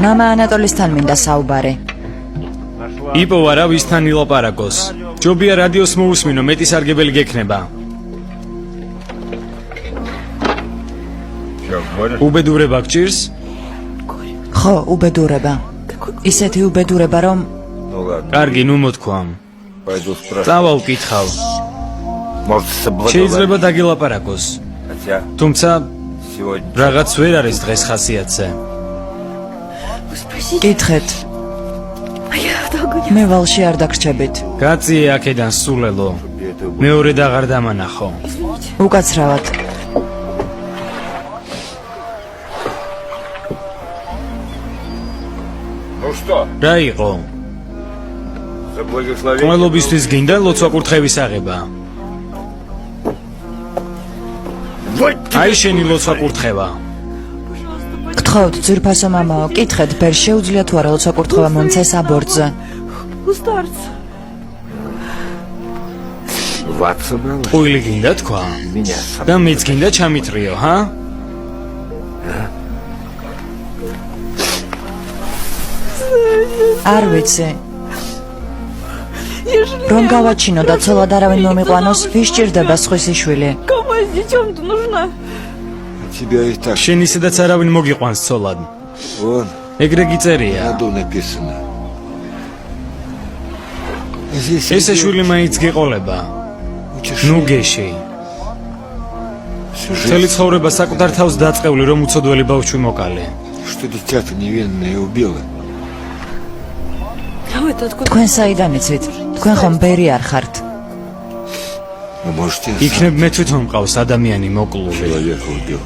მამა ანატოლისთან მინდა საუბარი. იპოვა რა ვისთან ილაპარაკოს. ჯობია რადიოს მოусმინო, მეტი სარგებელი გექნება. უბედურება გჭირს? ხო, უბედურება. ისეთი უბედურება, რომ კარგი, ნუ მოთქვამ. წავა უკითხავ. შეიძლება დაგილაპარაკოს. თუმცა რაღაც ვერ არის დღეს ხასიათზე. კითხეთ. მე ვალში არ დაგრჩებით. გაწიე აქედან სულელო. მეორე დაღარ დამანახო. უკაცრავად. რა იყო? ყველობისთვის გინდა ლოცვა-კურთხევის აღება. აი შენი ლოცვა-კურთხევა. გთხოვთ, ძვირფასო მამაო, კითხეთ, ბერ შეუძლია თუ არა ლოცვა-კურთხევა მომცეს აბორტზე. ყույლი გინდა თქვა? და მეც გინდა ჩამიტრიო, ჰა? არ ვიცი. რომ გავაჩინო და ცოლად არავინ მომიყვანოს, ვის ჭირდება სხვისი შვილი? შენ ისედაც არავინ მოგიყვანს ცოლად. ეგრე გიწერია. ესე შვილი მაინც გეყოლება. ნუ გეში. მთელი ცხოვრება საკუთარ თავს დაწყევლი, რომ უცოდველი ბავშვი მოკალე. თქვენ საიდან იცით? თქვენ ხომ ბერი არ ხართ? იქნებ მე თვითონ მყავს ადამიანი მოკლული.